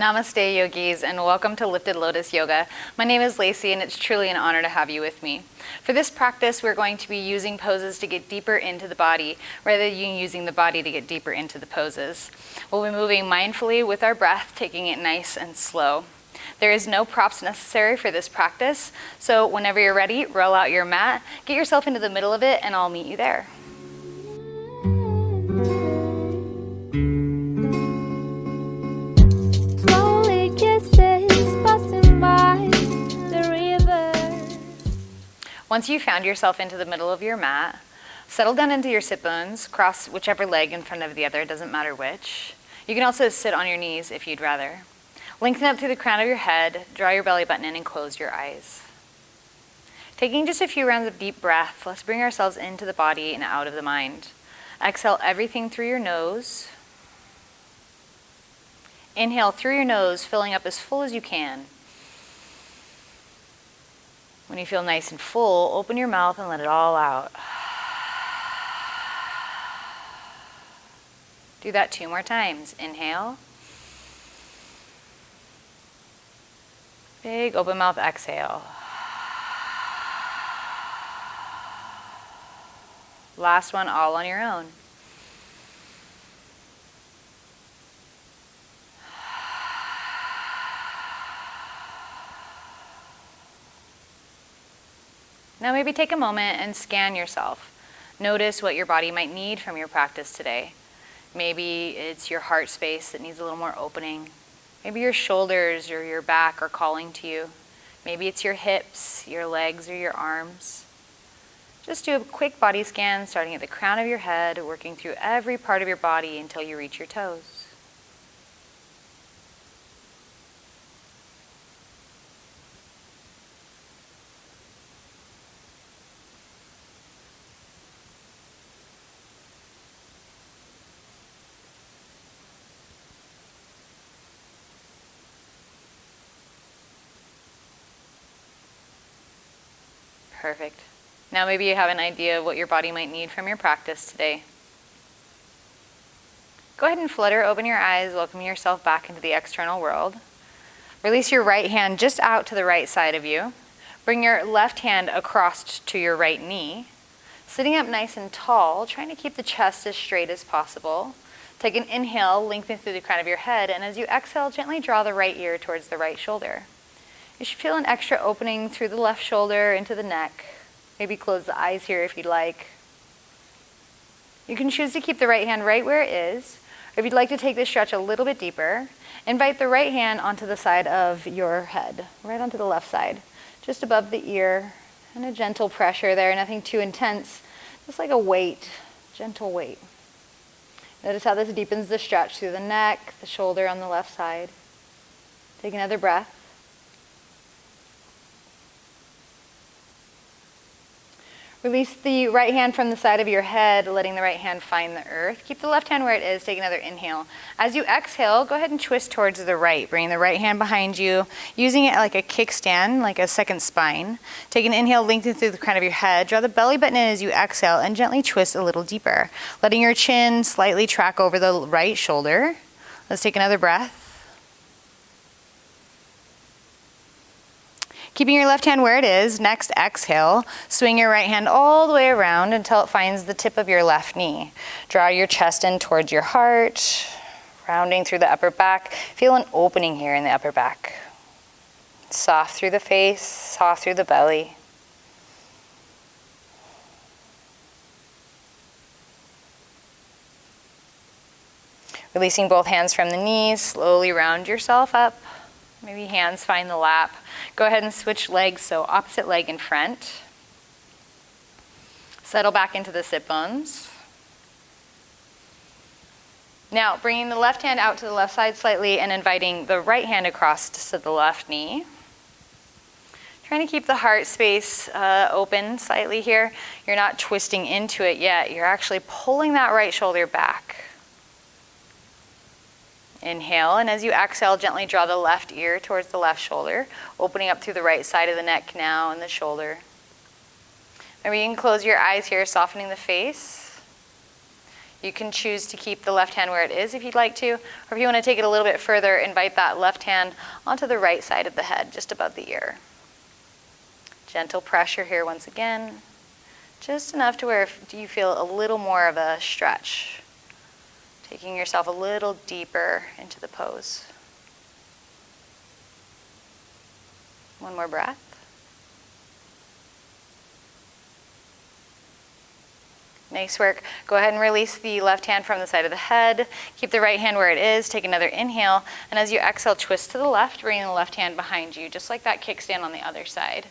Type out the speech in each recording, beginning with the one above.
Namaste, yogis, and welcome to Lifted Lotus Yoga. My name is Lacey, and it's truly an honor to have you with me. For this practice, we're going to be using poses to get deeper into the body, rather than using the body to get deeper into the poses. We'll be moving mindfully with our breath, taking it nice and slow. There is no props necessary for this practice, so whenever you're ready, roll out your mat, get yourself into the middle of it, and I'll meet you there. Once you've found yourself into the middle of your mat, settle down into your sit bones, cross whichever leg in front of the other, doesn't matter which. You can also sit on your knees if you'd rather. Lengthen up through the crown of your head, draw your belly button in and close your eyes. Taking just a few rounds of deep breath, let's bring ourselves into the body and out of the mind. Exhale everything through your nose. Inhale through your nose, filling up as full as you can. When you feel nice and full, open your mouth and let it all out. Do that 2 more times. Inhale. Big open mouth exhale. Last one all on your own. Now maybe take a moment and scan yourself. Notice what your body might need from your practice today. Maybe it's your heart space that needs a little more opening. Maybe your shoulders or your back are calling to you. Maybe it's your hips, your legs, or your arms. Just do a quick body scan starting at the crown of your head, working through every part of your body until you reach your toes. Perfect. Now maybe you have an idea of what your body might need from your practice today. Go ahead and flutter open your eyes, welcoming yourself back into the external world. Release your right hand just out to the right side of you. Bring your left hand across to your right knee. Sitting up nice and tall, trying to keep the chest as straight as possible. Take an inhale, lengthen through the crown of your head, and as you exhale, gently draw the right ear towards the right shoulder. You should feel an extra opening through the left shoulder into the neck. Maybe close the eyes here if you'd like. You can choose to keep the right hand right where it is, or if you'd like to take this stretch a little bit deeper, invite the right hand onto the side of your head, right onto the left side, just above the ear, and a gentle pressure there, nothing too intense, just like a weight, gentle weight. Notice how this deepens the stretch through the neck, the shoulder on the left side. Take another breath. Release the right hand from the side of your head, letting the right hand find the earth. Keep the left hand where it is. Take another inhale. As you exhale, go ahead and twist towards the right, bringing the right hand behind you, using it like a kickstand, like a second spine. Take an inhale, lengthen through the crown of your head. Draw the belly button in as you exhale, and gently twist a little deeper, letting your chin slightly track over the right shoulder. Let's take another breath. Keeping your left hand where it is, next exhale, swing your right hand all the way around until it finds the tip of your left knee. Draw your chest in towards your heart, rounding through the upper back. Feel an opening here in the upper back. Soft through the face, soft through the belly. Releasing both hands from the knees, slowly round yourself up. Maybe hands find the lap. Go ahead and switch legs, so opposite leg in front. Settle back into the sit bones. Now, bringing the left hand out to the left side slightly and inviting the right hand across to the left knee. Trying to keep the heart space open slightly here. You're not twisting into it yet. You're actually pulling that right shoulder back. Inhale, and as you exhale, gently draw the left ear towards the left shoulder, opening up through the right side of the neck now and the shoulder. Maybe you can close your eyes here, softening the face. You can choose to keep the left hand where it is if you'd like to, or if you want to take it a little bit further, invite that left hand onto the right side of the head, just above the ear. Gentle pressure here once again, just enough to where you feel a little more of a stretch, taking yourself a little deeper into the pose. One more breath. Nice work. Go ahead and release the left hand from the side of the head. Keep the right hand where it is. Take another inhale. And as you exhale, twist to the left, bringing the left hand behind you, just like that kickstand on the other side.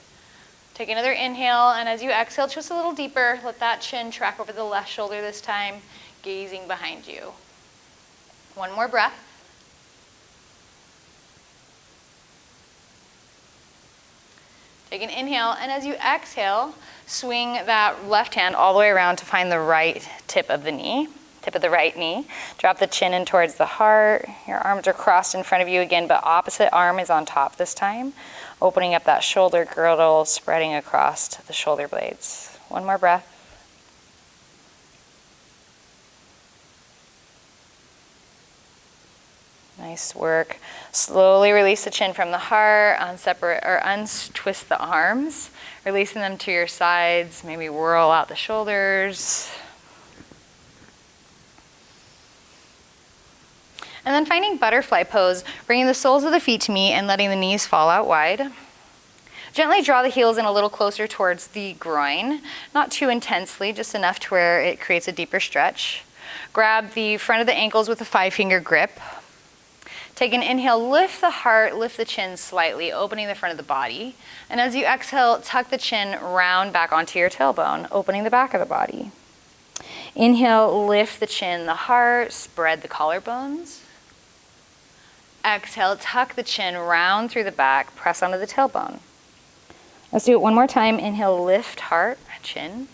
Take another inhale, and as you exhale, twist a little deeper. Let that chin track over the left shoulder this time, gazing behind you. One more breath. Take an inhale, and as you exhale, swing that left hand all the way around to find the right tip of the knee, tip of the right knee. Drop the chin in towards the heart. Your arms are crossed in front of you again, but opposite arm is on top this time. Opening up that shoulder girdle, spreading across the shoulder blades. One more breath. Nice work. Slowly release the chin from the heart, untwist the arms, releasing them to your sides, maybe whirl out the shoulders. And then finding butterfly pose, bringing the soles of the feet to meet and letting the knees fall out wide. Gently draw the heels in a little closer towards the groin, not too intensely, just enough to where it creates a deeper stretch. Grab the front of the ankles with a 5-finger grip. Take an inhale, lift the heart, lift the chin slightly, opening the front of the body. And as you exhale, tuck the chin round back onto your tailbone, opening the back of the body. Inhale, lift the chin, the heart, spread the collarbones. Exhale, tuck the chin round through the back, press onto the tailbone. Let's do it one more time. Inhale, lift heart, chin.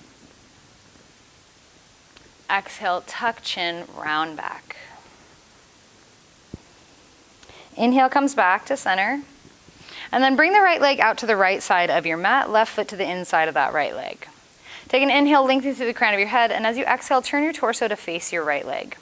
Exhale, tuck chin, round back. Inhale comes back to center. And then bring the right leg out to the right side of your mat, left foot to the inside of that right leg. Take an inhale, lengthen through the crown of your head, and as you exhale, turn your torso to face your right leg.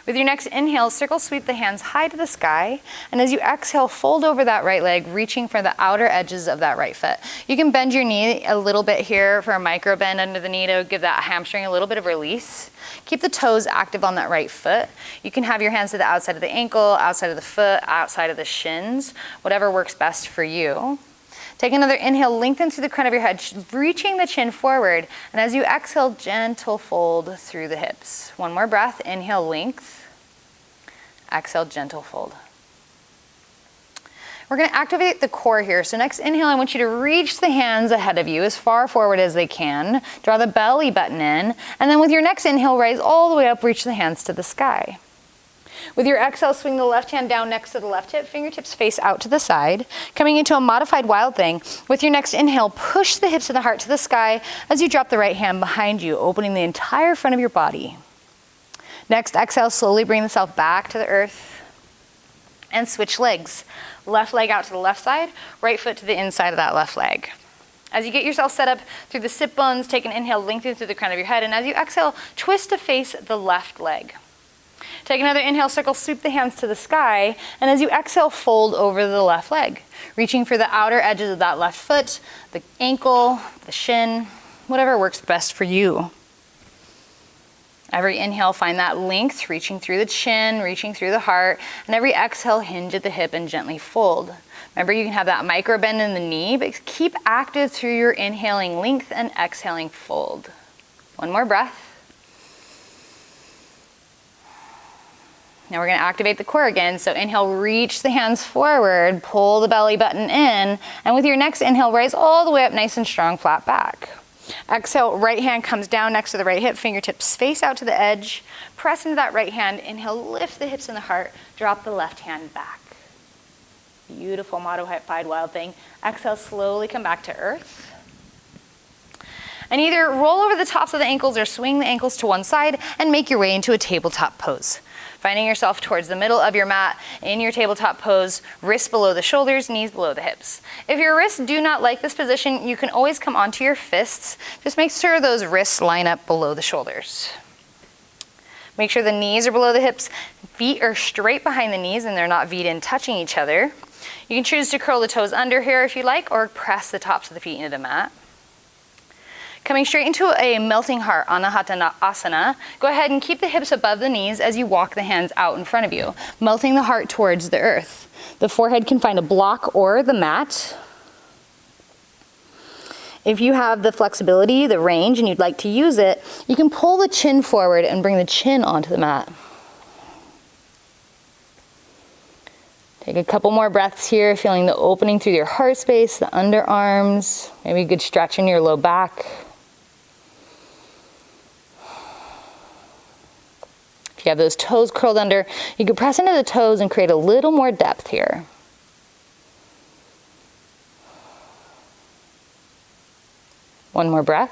With your next inhale, circle sweep the hands high to the sky, and as you exhale, fold over that right leg, reaching for the outer edges of that right foot. You can bend your knee a little bit here for a micro bend under the knee to give that hamstring a little bit of release. Keep the toes active on that right foot. You can have your hands to the outside of the ankle, outside of the foot, outside of the shins, whatever works best for you. Take another inhale, lengthen through the crown of your head, reaching the chin forward. And as you exhale, gentle fold through the hips. One more breath, inhale, length. Exhale, gentle fold. We're going to activate the core here. So next inhale, I want you to reach the hands ahead of you as far forward as they can. Draw the belly button in. And then with your next inhale, raise all the way up, reach the hands to the sky. With your exhale, swing the left hand down next to the left hip, fingertips face out to the side, coming into a modified wild thing. With your next inhale, push the hips and the heart to the sky as you drop the right hand behind you, opening the entire front of your body. Next, exhale, slowly bring the self back to the earth and switch legs. Left leg out to the left side, right foot to the inside of that left leg. As you get yourself set up through the sit bones, take an inhale, lengthen through the crown of your head, and as you exhale, twist to face the left leg. Take another inhale, circle, sweep the hands to the sky, and as you exhale, fold over the left leg, reaching for the outer edges of that left foot, the ankle, the shin, whatever works best for you. Every inhale, find that length, reaching through the chin, reaching through the heart, and every exhale, hinge at the hip and gently fold. Remember, you can have that micro bend in the knee, but keep active through your inhaling length and exhaling fold. One more breath. Now we're going to activate the core again. So inhale, reach the hands forward, pull the belly button in, and with your next inhale, raise all the way up nice and strong, flat back. Exhale, right hand comes down next to the right hip, fingertips face out to the edge, press into that right hand, inhale, lift the hips and the heart, drop the left hand back. Beautiful modified wild thing. Exhale, slowly come back to earth. And either roll over the tops of the ankles or swing the ankles to one side and make your way into a tabletop pose. Finding yourself towards the middle of your mat in your tabletop pose, wrists below the shoulders, knees below the hips. If your wrists do not like this position, you can always come onto your fists. Just make sure those wrists line up below the shoulders. Make sure the knees are below the hips, feet are straight behind the knees and they're not V'd in touching each other. You can choose to curl the toes under here if you like, or press the tops of the feet into the mat. Coming straight into a melting heart, Anahatanasana, go ahead and keep the hips above the knees as you walk the hands out in front of you, melting the heart towards the earth. The forehead can find a block or the mat. If you have the flexibility, the range, and you'd like to use it, you can pull the chin forward and bring the chin onto the mat. Take a couple more breaths here, feeling the opening through your heart space, the underarms, maybe a good stretch in your low back. If you have those toes curled under, you can press into the toes and create a little more depth here. One more breath.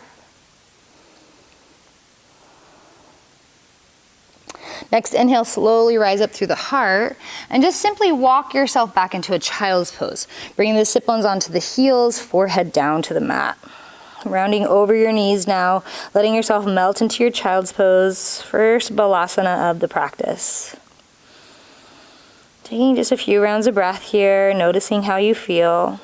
Next, inhale, slowly rise up through the heart and just simply walk yourself back into a child's pose. Bringing the sit bones onto the heels, forehead down to the mat. Rounding over your knees now, letting yourself melt into your child's pose, first balasana of the practice. Taking just a few rounds of breath here, noticing how you feel.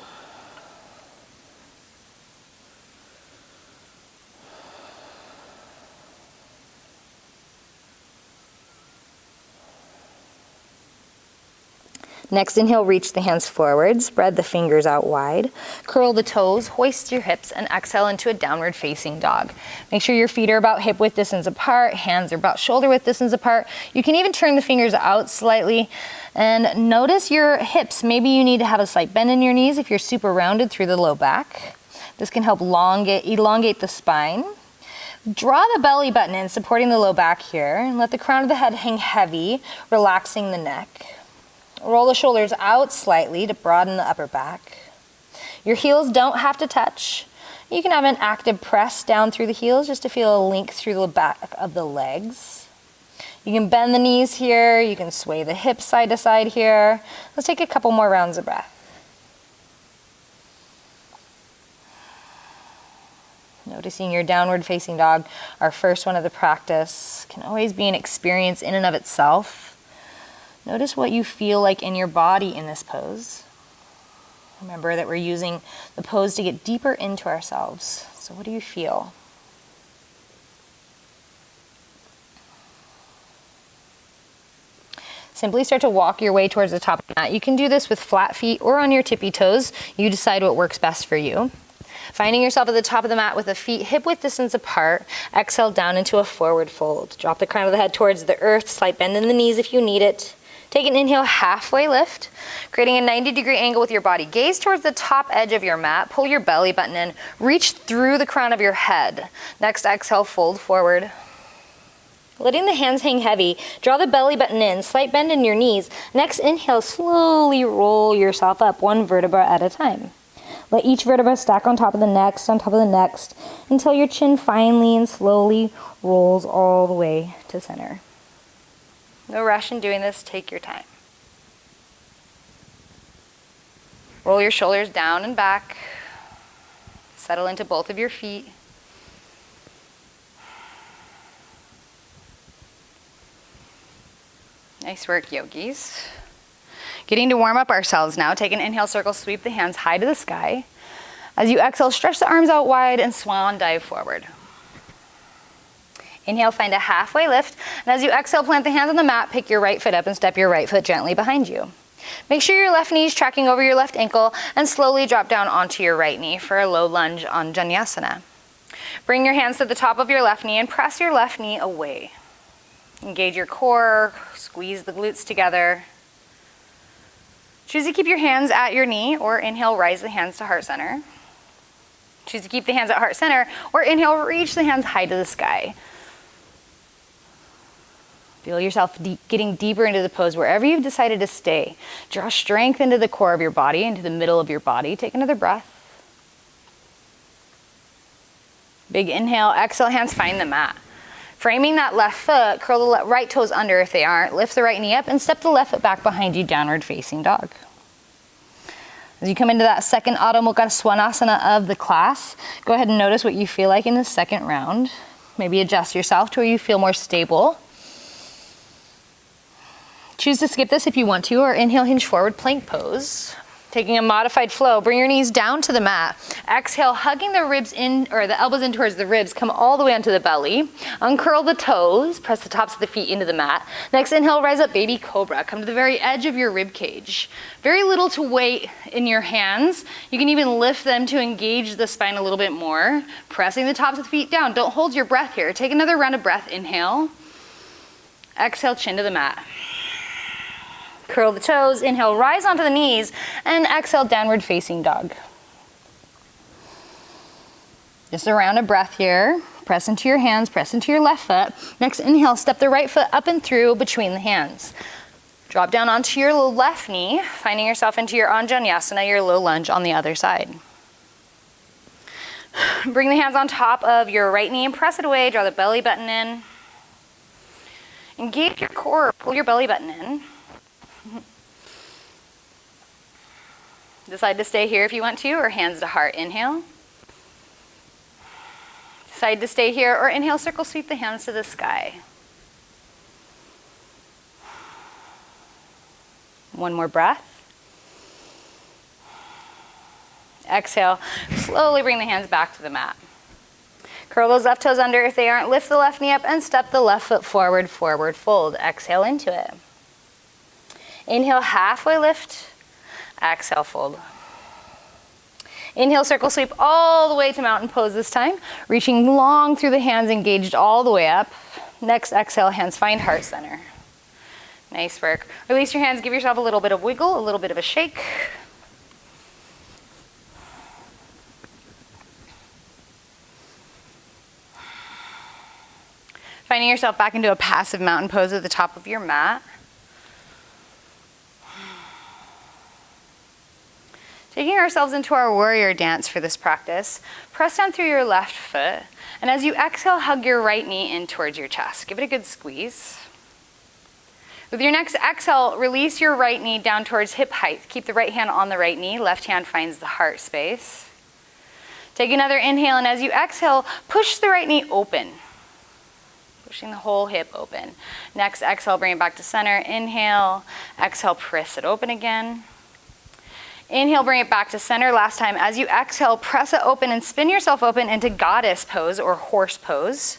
Next, inhale, reach the hands forward, spread the fingers out wide, curl the toes, hoist your hips, and exhale into a downward facing dog. Make sure your feet are about hip width distance apart, hands are about shoulder width distance apart. You can even turn the fingers out slightly, and notice your hips. Maybe you need to have a slight bend in your knees if you're super rounded through the low back. This can help elongate the spine. Draw the belly button in, supporting the low back here, and let the crown of the head hang heavy, relaxing the neck. Roll the shoulders out slightly to broaden the upper back. Your heels don't have to touch. You can have an active press down through the heels just to feel a link through the back of the legs. You can bend the knees here. You can sway the hips side to side here. Let's take a couple more rounds of breath. Noticing your downward facing dog, our first one of the practice, can always be an experience in and of itself. Notice what you feel like in your body in this pose. Remember that we're using the pose to get deeper into ourselves. So what do you feel? Simply start to walk your way towards the top of the mat. You can do this with flat feet or on your tippy toes. You decide what works best for you. Finding yourself at the top of the mat with the feet hip width distance apart, exhale down into a forward fold. Drop the crown of the head towards the earth, slight bend in the knees if you need it. Take an inhale, halfway lift, creating a 90-degree angle with your body. Gaze towards the top edge of your mat, pull your belly button in, reach through the crown of your head. Next, exhale, fold forward. Letting the hands hang heavy, draw the belly button in, slight bend in your knees. Next, inhale, slowly roll yourself up one vertebra at a time. Let each vertebra stack on top of the next, until your chin finally and slowly rolls all the way to center. No rush in doing this, take your time. Roll your shoulders down and back. Settle into both of your feet. Nice work, yogis. Getting to warm up ourselves now. Take an inhale, circle, sweep the hands high to the sky. As you exhale, stretch the arms out wide and swan dive forward. Inhale, find a halfway lift. And as you exhale, plant the hands on the mat, pick your right foot up and step your right foot gently behind you. Make sure your left knee is tracking over your left ankle and slowly drop down onto your right knee for a low lunge on Janyasana. Bring your hands to the top of your left knee and press your left knee away. Engage your core, squeeze the glutes together. Choose to keep your hands at your knee or inhale, rise the hands to heart center. Choose to keep the hands at heart center or inhale, reach the hands high to the sky. Feel yourself getting deeper into the pose wherever you've decided to stay. Draw strength into the core of your body, into the middle of your body. Take another breath. Big inhale, exhale, hands find the mat. Framing that left foot, curl the right toes under if they aren't. Lift the right knee up and step the left foot back behind you, downward facing dog. As you come into that second Adho Mukha Svanasana of the class, go ahead and notice what you feel like in the second round. Maybe adjust yourself to where you feel more stable. Choose to skip this if you want to, or inhale, hinge forward, plank pose. Taking a modified flow, bring your knees down to the mat. Exhale, hugging the ribs in, or the elbows in towards the ribs, come all the way onto the belly. Uncurl the toes, press the tops of the feet into the mat. Next, inhale, rise up, baby cobra. Come to the very edge of your rib cage. Very little to weight in your hands. You can even lift them to engage the spine a little bit more. Pressing the tops of the feet down. Don't hold your breath here. Take another round of breath, inhale. Exhale, chin to the mat. Curl the toes, inhale, rise onto the knees, and exhale, downward facing dog. Just a round of breath here. Press into your hands, press into your left foot. Next, inhale, step the right foot up and through between the hands. Drop down onto your left knee, finding yourself into your Anjaneyasana, your low lunge on the other side. Bring the hands on top of your right knee and press it away, draw the belly button in. Engage your core, pull your belly button in. Decide to stay here if you want to, or hands to heart. Inhale. Decide to stay here, or inhale, circle sweep the hands to the sky. One more breath. Exhale, slowly bring the hands back to the mat. Curl those left toes under if they aren't. Lift the left knee up and step the left foot forward, forward fold. Exhale into it. Inhale, halfway lift. Exhale, fold. Inhale, circle sweep all the way to mountain pose this time. Reaching long through the hands, engaged all the way up. Next, exhale, hands find heart center. Nice work. Release your hands, give yourself a little bit of wiggle, a little bit of a shake. Finding yourself back into a passive mountain pose at the top of your mat. Taking ourselves into our warrior dance for this practice, press down through your left foot, and as you exhale, hug your right knee in towards your chest. Give it a good squeeze. With your next exhale, release your right knee down towards hip height. Keep the right hand on the right knee, left hand finds the heart space. Take another inhale, and as you exhale, push the right knee open. Pushing the whole hip open. Next, exhale, bring it back to center. Inhale, exhale, press it open again. Inhale, bring it back to center. Last time, as you exhale, press it open and spin yourself open into goddess pose or horse pose.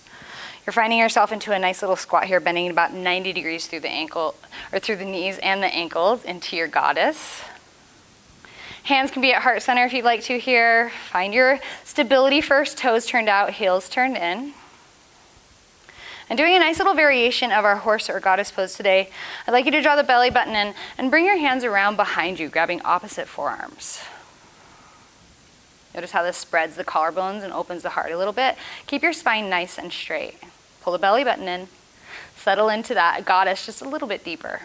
You're finding yourself into a nice little squat here, bending about 90 degrees through the ankle, or through the knees and the ankles into your goddess. Hands can be at heart center if you'd like to here. Find your stability first, toes turned out, heels turned in. And doing a nice little variation of our horse or goddess pose today, I'd like you to draw the belly button in and bring your hands around behind you, grabbing opposite forearms. Notice how this spreads the collarbones and opens the heart a little bit. Keep your spine nice and straight. Pull the belly button in, settle into that goddess just a little bit deeper.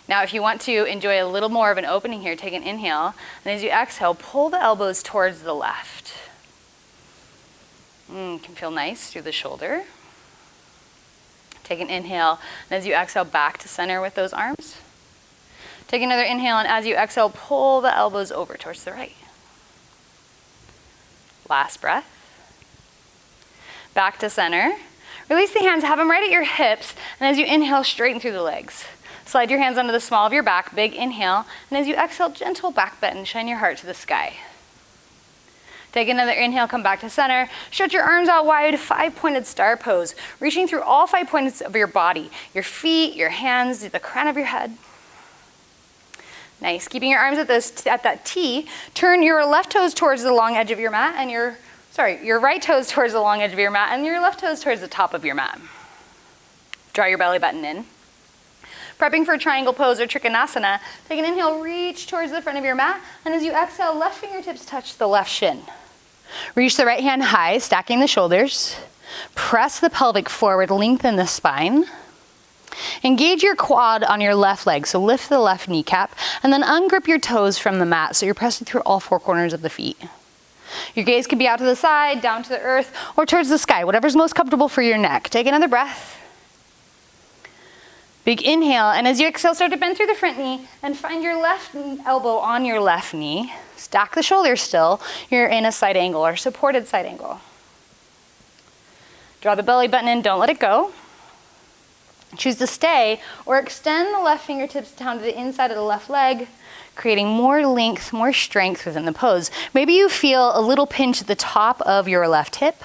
Now, if you want to enjoy a little more of an opening here, take an inhale, and as you exhale, pull the elbows towards the left. Can feel nice through the shoulder. Take an inhale, and as you exhale, back to center with those arms. Take another inhale, and as you exhale, pull the elbows over towards the right. Last breath. Back to center. Release the hands, have them right at your hips, and as you inhale, straighten through the legs. Slide your hands onto the small of your back, big inhale, and as you exhale, gentle back bend, shine your heart to the sky. Take another inhale, come back to center. Stretch your arms out wide, 5-pointed star pose, reaching through all 5 points of your body, your feet, your hands, the crown of your head. Nice. Keeping your arms at that T, turn your left toes towards the long edge of your mat and your right toes towards the long edge of your mat and your left toes towards the top of your mat. Draw your belly button in. Prepping for triangle pose or trikonasana, take an inhale, reach towards the front of your mat, and as you exhale, left fingertips touch the left shin. Reach the right hand high, stacking the shoulders. Press the pelvic forward, lengthen the spine. Engage your quad on your left leg, so lift the left kneecap, and then ungrip your toes from the mat, so you're pressing through all 4 corners of the feet. Your gaze can be out to the side, down to the earth, or towards the sky, whatever's most comfortable for your neck. Take another breath. Big inhale, and as you exhale, start to bend through the front knee and find your left elbow on your left knee. Stack the shoulders still. You're in a side angle or supported side angle. Draw the belly button in, don't let it go. Choose to stay or extend the left fingertips down to the inside of the left leg, creating more length, more strength within the pose. Maybe you feel a little pinch at the top of your left hip.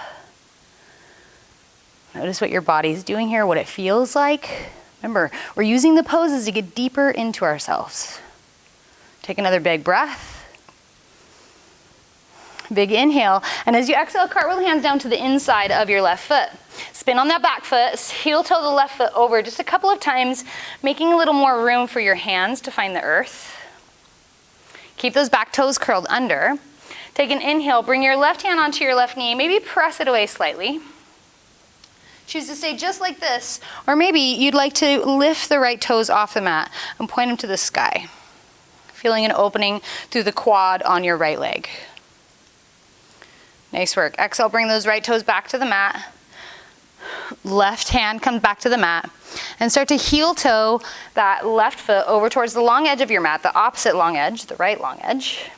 Notice what your body's doing here, what it feels like. Remember, we're using the poses to get deeper into ourselves. Take another big breath. Big inhale, and as you exhale, cartwheel the hands down to the inside of your left foot. Spin on that back foot, heel toe the left foot over just a couple of times, making a little more room for your hands to find the earth. Keep those back toes curled under. Take an inhale, bring your left hand onto your left knee, maybe press it away slightly. Choose to stay just like this, or maybe you'd like to lift the right toes off the mat and point them to the sky, feeling an opening through the quad on your right leg. Nice work. Exhale, bring those right toes back to the mat. Left hand comes back to the mat. And start to heel toe that left foot over towards the long edge of your mat, the opposite long edge, the right long edge.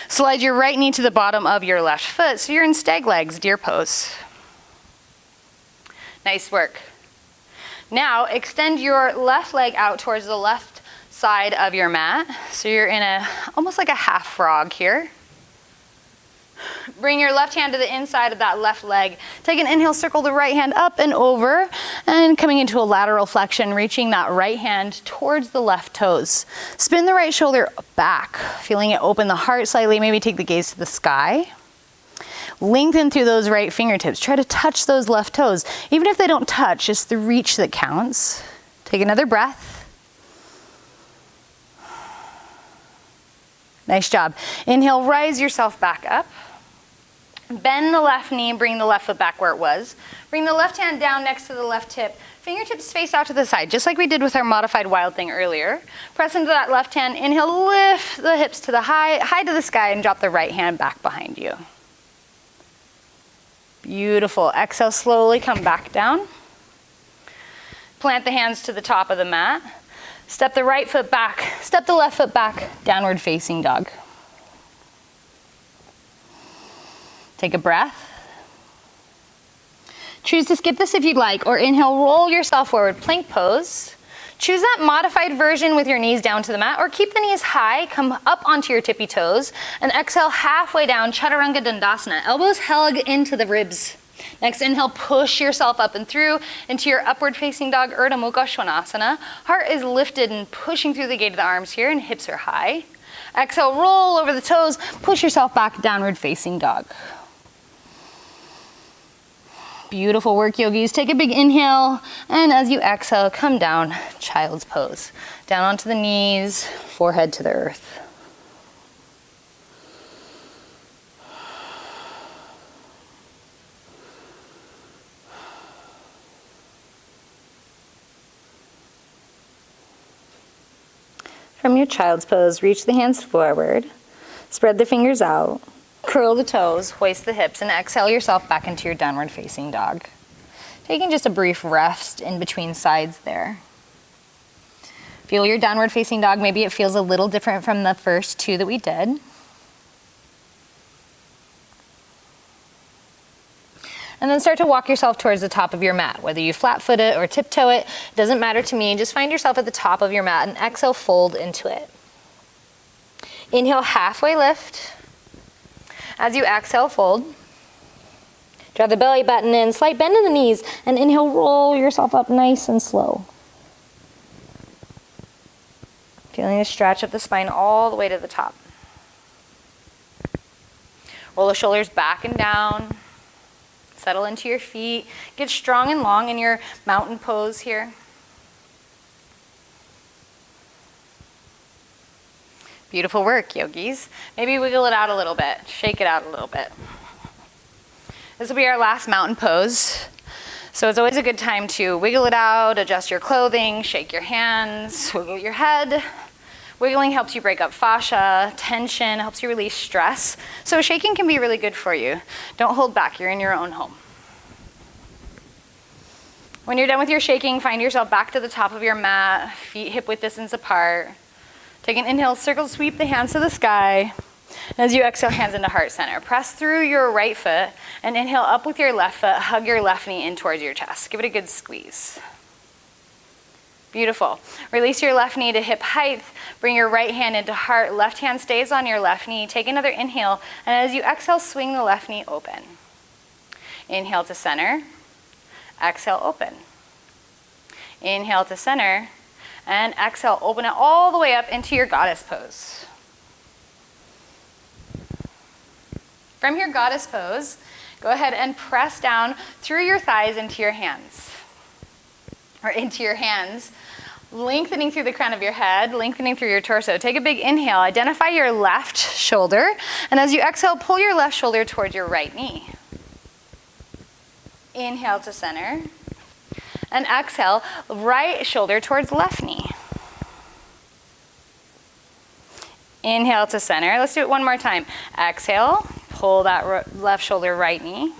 Slide your right knee to the bottom of your left foot so you're in stag legs, deer pose. Nice work. Now extend your left leg out towards the left side of your mat. So you're in almost like a half frog here. Bring your left hand to the inside of that left leg. Take an inhale, circle the right hand up and over, and coming into a lateral flexion, reaching that right hand towards the left toes. Spin the right shoulder back, feeling it open the heart slightly, maybe take the gaze to the sky. Lengthen through those right fingertips. Try to touch those left toes. Even if they don't touch, it's the reach that counts. Take another breath. Nice job. Inhale, rise yourself back up. Bend the left knee, bring the left foot back where it was. Bring the left hand down next to the left hip. Fingertips face out to the side, just like we did with our modified wild thing earlier. Press into that left hand. Inhale, lift the hips to the high to the sky, and drop the right hand back behind you. Beautiful. Exhale, slowly come back down. Plant the hands to the top of the mat. Step the right foot back, step the left foot back, downward facing dog. Take a breath. Choose to skip this if you'd like, or inhale, roll yourself forward, plank pose. Choose that modified version with your knees down to the mat, or keep the knees high, come up onto your tippy toes, and exhale halfway down, Chaturanga Dandasana. Elbows hug into the ribs. Next inhale, push yourself up and through into your upward facing dog, Urdhva Mukha Svanasana. Heart is lifted and pushing through the gate of the arms here, and hips are high. Exhale, roll over the toes, push yourself back, downward facing dog. Beautiful work, yogis. Take a big inhale, and as you exhale, come down, child's pose. Down onto the knees, forehead to the earth. From your child's pose, reach the hands forward, spread the fingers out, curl the toes, hoist the hips, and exhale yourself back into your downward facing dog. Taking just a brief rest in between sides there. Feel your downward facing dog. Maybe it feels a little different from the first two that we did. And then start to walk yourself towards the top of your mat. Whether you flat foot it or tiptoe it, doesn't matter to me. Just find yourself at the top of your mat and exhale, fold into it. Inhale, halfway lift. As you exhale, fold. Draw the belly button in, slight bend in the knees, and inhale, roll yourself up nice and slow. Feeling the stretch of the spine all the way to the top. Roll the shoulders back and down. Settle into your feet. Get strong and long in your mountain pose here. Beautiful work, yogis. Maybe wiggle it out a little bit. Shake it out a little bit. This will be our last mountain pose. So it's always a good time to wiggle it out, adjust your clothing, shake your hands, wiggle your head. Wiggling helps you break up fascia, tension, helps you release stress. So shaking can be really good for you. Don't hold back, you're in your own home. When you're done with your shaking, find yourself back to the top of your mat, feet hip width distance apart. Take an inhale, circle, sweep the hands to the sky. As you exhale, hands into heart center. Press through your right foot and inhale up with your left foot. Hug your left knee in towards your chest. Give it a good squeeze. Beautiful. Release your left knee to hip height. Bring your right hand into heart. Left hand stays on your left knee. Take another inhale, and as you exhale, swing the left knee open. Inhale to center. Exhale, open. Inhale to center, and exhale, open it all the way up into your goddess pose. From your goddess pose, go ahead and press down through your thighs into your hands. Lengthening through the crown of your head, lengthening through your torso. Take a big inhale, identify your left shoulder, and as you exhale, pull your left shoulder towards your right knee. Inhale to center, and exhale, right shoulder towards left knee. Inhale to center. Let's do it one more time. Exhale, pull that left shoulder, right knee.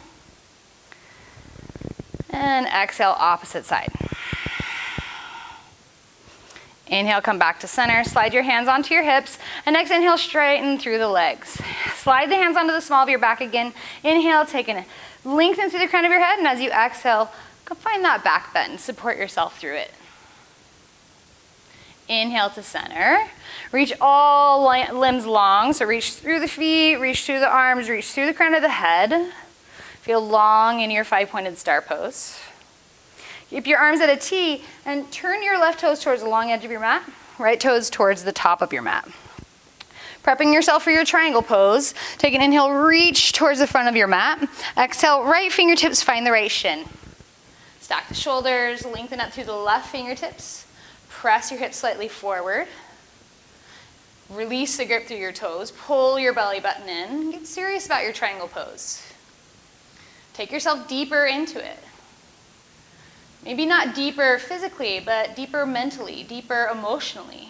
And exhale, opposite side. Inhale, come back to center. Slide your hands onto your hips. And next inhale, straighten through the legs. Slide the hands onto the small of your back again. Inhale, lengthen through the crown of your head. And as you exhale, go find that back bend. Support yourself through it. Inhale to center. Reach all limbs long. So reach through the feet, reach through the arms, reach through the crown of the head. Feel long in your five-pointed star pose. Keep your arms at a T and turn your left toes towards the long edge of your mat, right toes towards the top of your mat. Prepping yourself for your triangle pose. Take an inhale, reach towards the front of your mat. Exhale, right fingertips find the right shin. Stack the shoulders, lengthen up through the left fingertips. Press your hips slightly forward. Release the grip through your toes. Pull your belly button in. Get serious about your triangle pose. Take yourself deeper into it. Maybe not deeper physically, but deeper mentally, deeper emotionally.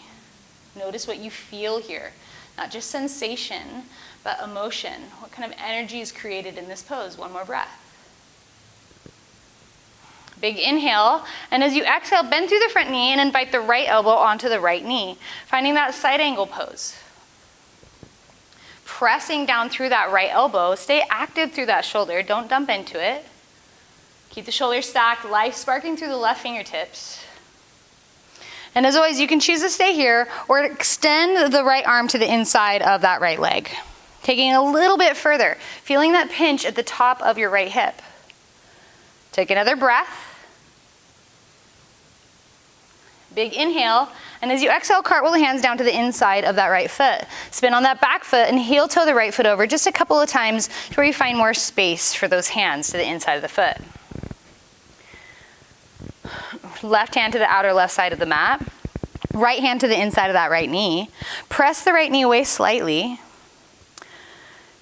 Notice what you feel here. Not just sensation, but emotion. What kind of energy is created in this pose? One more breath. Big inhale, and as you exhale, bend through the front knee and invite the right elbow onto the right knee, finding that side angle pose. Pressing down through that right elbow, stay active through that shoulder, don't dump into it. Keep the shoulders stacked, life sparking through the left fingertips. And as always, you can choose to stay here or extend the right arm to the inside of that right leg. Taking it a little bit further, feeling that pinch at the top of your right hip. Take another breath. Big inhale, and as you exhale, cartwheel the hands down to the inside of that right foot. Spin on that back foot and heel toe the right foot over just a couple of times to where you find more space for those hands to the inside of the foot. Left hand to the outer left side of the mat. Right hand to the inside of that right knee. Press the right knee away slightly.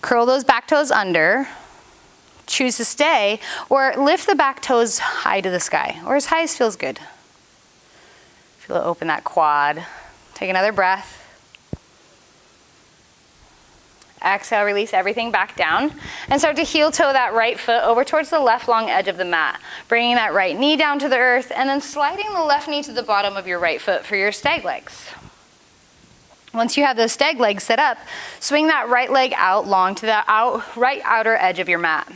Curl those back toes under. Choose to stay, or lift the back toes high to the sky, or as high as feels good. Feel it open that quad. Take another breath. Exhale, release everything back down, and start to heel toe that right foot over towards the left long edge of the mat, bringing that right knee down to the earth, and then sliding the left knee to the bottom of your right foot for your stag legs. Once you have those stag legs set up, swing that right leg out long to the right outer edge of your mat.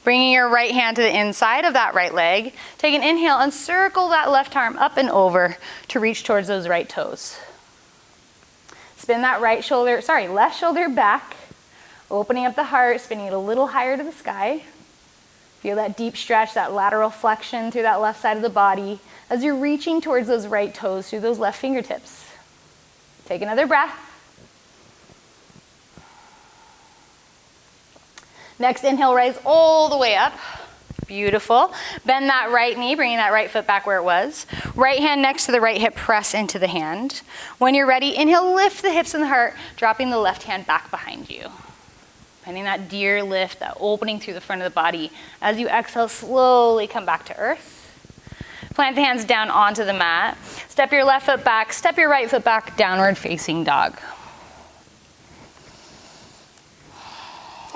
Bringing your right hand to the inside of that right leg, take an inhale and circle that left arm up and over to reach towards those right toes. Spin that left shoulder back, opening up the heart, spinning it a little higher to the sky. Feel that deep stretch, that lateral flexion through that left side of the body as you're reaching towards those right toes through those left fingertips. Take another breath. Next inhale, rise all the way up. Beautiful. Bend that right knee, bringing that right foot back where it was. Right hand next to the right hip, press into the hand. When you're ready, inhale, lift the hips and the heart, dropping the left hand back behind you. Finding that deer lift, that opening through the front of the body. As you exhale, slowly come back to earth. Plant the hands down onto the mat. Step your left foot back, step your right foot back, downward facing dog.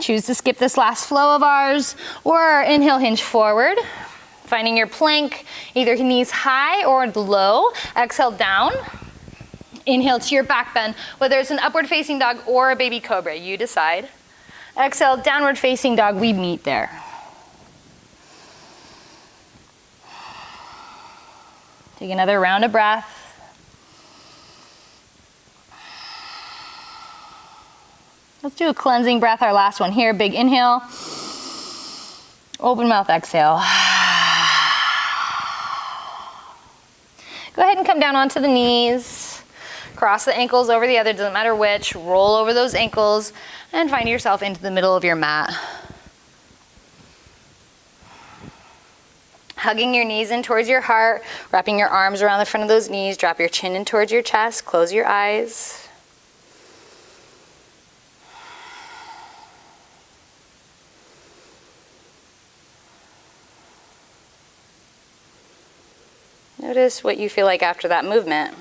Choose to skip this last flow of ours, or inhale, hinge forward. Finding your plank, either knees high or low. Exhale, down. Inhale to your back bend, whether it's an upward facing dog or a baby cobra, you decide. Exhale, downward facing dog, we meet there. Take another round of breath. Let's do a cleansing breath, our last one here. Big inhale. Open mouth, exhale. Go ahead and come down onto the knees. Cross the ankles over the other, doesn't matter which. Roll over those ankles and find yourself into the middle of your mat. Hugging your knees in towards your heart, wrapping your arms around the front of those knees, drop your chin in towards your chest, close your eyes. Notice what you feel like after that movement.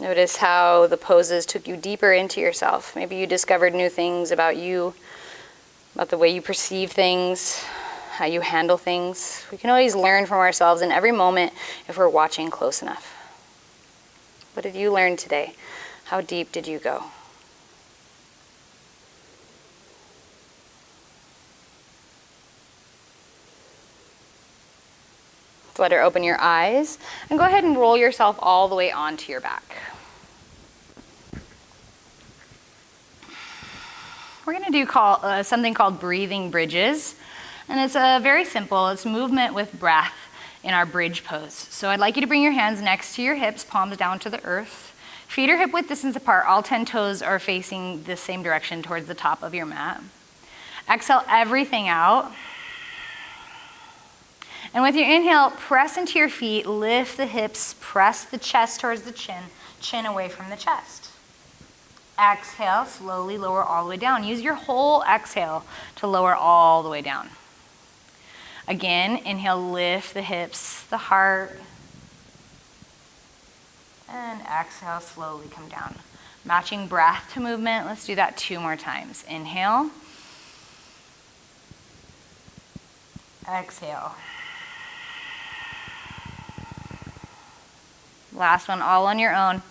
Notice how the poses took you deeper into yourself. Maybe you discovered new things about you, about the way you perceive things, how you handle things. We can always learn from ourselves in every moment if we're watching close enough. What did you learn today? How deep did you go? Let her open your eyes and go ahead and roll yourself all the way onto your back. We're going to do something called breathing bridges, and it's very simple. It's movement with breath in our bridge pose. So I'd like you to bring your hands next to your hips, palms down to the earth. Feet are hip width distance apart. All 10 toes are facing the same direction towards the top of your mat. Exhale everything out. And with your inhale, press into your feet, lift the hips, press the chest towards the chin, chin away from the chest. Exhale, slowly lower all the way down. Use your whole exhale to lower all the way down. Again, inhale, lift the hips, the heart. And exhale, slowly come down. Matching breath to movement. Let's do that 2 more times. Inhale. Exhale. Last one, all on your own.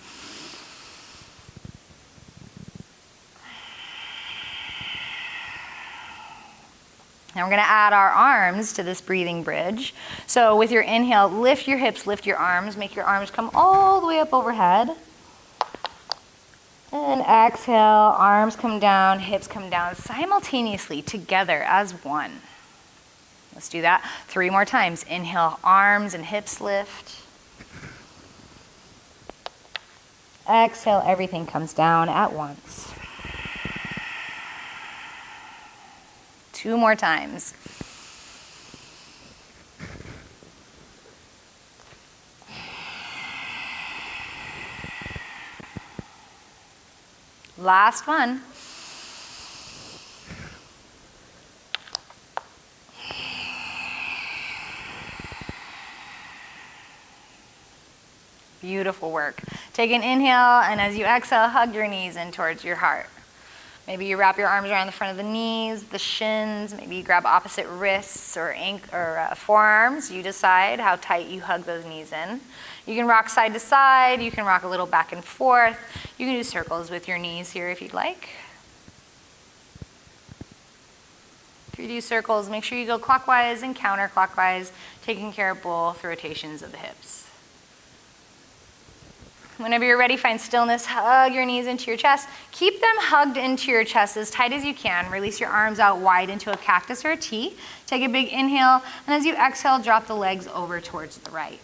Now we're going to add our arms to this breathing bridge. So with your inhale, lift your hips, lift your arms, make your arms come all the way up overhead. And exhale, arms come down, hips come down simultaneously together as one. Let's do that 3 more times. Inhale, arms and hips lift. Exhale, everything comes down at once. 2 more times. Last one. Beautiful work. Take an inhale, and as you exhale, hug your knees in towards your heart. Maybe you wrap your arms around the front of the knees, the shins. Maybe you grab opposite wrists or forearms. You decide how tight you hug those knees in. You can rock side to side. You can rock a little back and forth. You can do circles with your knees here if you'd like. If you do circles, make sure you go clockwise and counterclockwise, taking care of both rotations of the hips. Whenever you're ready, find stillness, hug your knees into your chest. Keep them hugged into your chest as tight as you can. Release your arms out wide into a cactus or a T. Take a big inhale, and as you exhale, drop the legs over towards the right.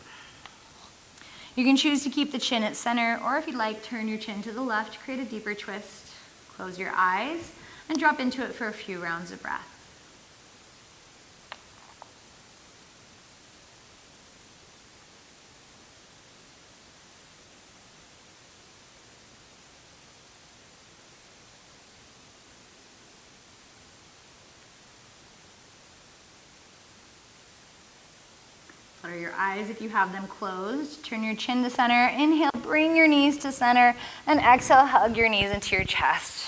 You can choose to keep the chin at center, or if you'd like, turn your chin to the left to create a deeper twist. Close your eyes and drop into it for a few rounds of breath. Flutter your eyes if you have them closed. Turn your chin to center. Inhale, bring your knees to center. And exhale, hug your knees into your chest.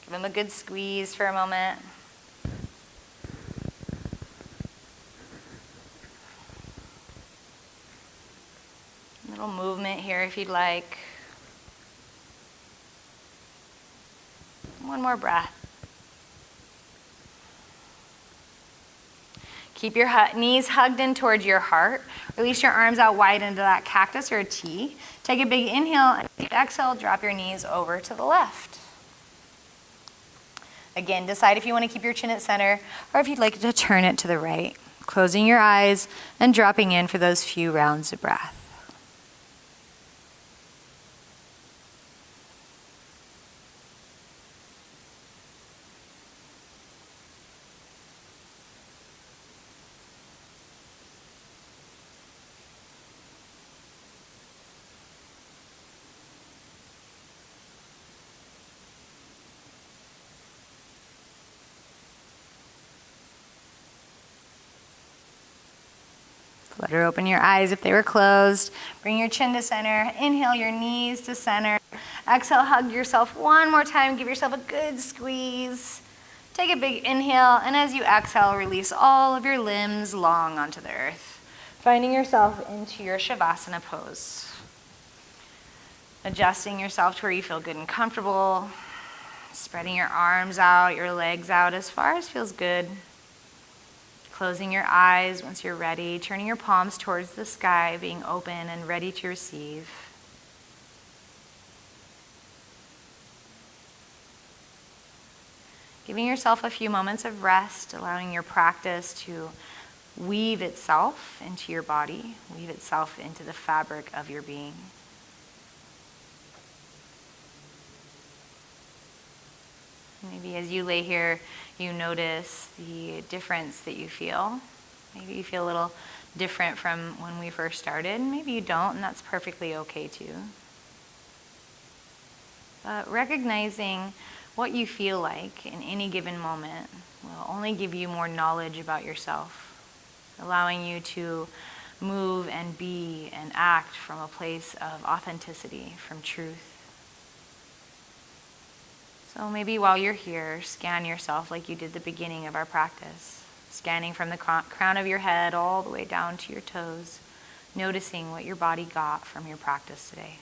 Give them a good squeeze for a moment. A little movement here if you'd like. One more breath. Keep your knees hugged in towards your heart. Release your arms out wide into that cactus or a T. Take a big inhale, and as you exhale, drop your knees over to the left. Again, decide if you want to keep your chin at center or if you'd like to turn it to the right. Closing your eyes and dropping in for those few rounds of breath. Let her open your eyes if they were closed. Bring your chin to center. Inhale your knees to center. Exhale, hug yourself one more time. Give yourself a good squeeze. Take a big inhale, and as you exhale, release all of your limbs long onto the earth. Finding yourself into your Shavasana Pose. Adjusting yourself to where you feel good and comfortable. Spreading your arms out, your legs out as far as feels good. Closing your eyes once you're ready, turning your palms towards the sky, being open and ready to receive. Giving yourself a few moments of rest, allowing your practice to weave itself into your body, weave itself into the fabric of your being. Maybe as you lay here, you notice the difference that you feel. Maybe you feel a little different from when we first started. Maybe you don't, and that's perfectly okay too. But recognizing what you feel like in any given moment will only give you more knowledge about yourself, allowing you to move and be and act from a place of authenticity, from truth. So maybe while you're here, scan yourself like you did the beginning of our practice, scanning from the crown of your head all the way down to your toes, noticing what your body got from your practice today.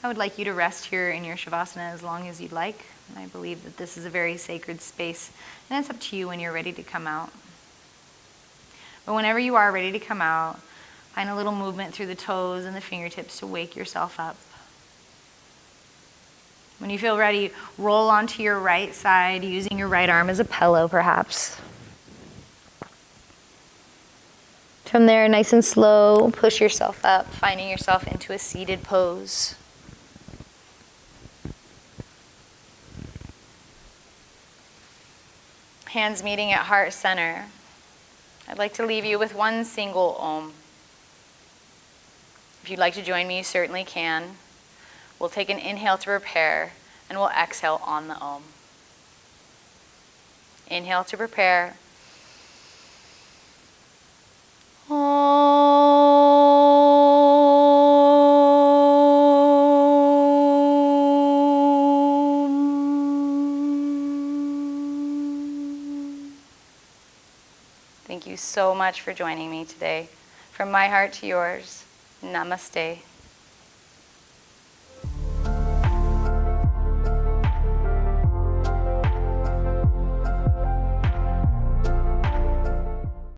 I would like you to rest here in your Shavasana as long as you'd like. I believe that this is a very sacred space, and it's up to you when you're ready to come out. But whenever you are ready to come out, find a little movement through the toes and the fingertips to wake yourself up. When you feel ready, roll onto your right side, using your right arm as a pillow, perhaps. From there, nice and slow, push yourself up, finding yourself into a seated pose. Hands meeting at heart center. I'd like to leave you with one single Om. If you'd like to join me, you certainly can. We'll take an inhale to prepare, and we'll exhale on the Om. Inhale to prepare. Thank you so much for joining me today. From my heart to yours, Namaste.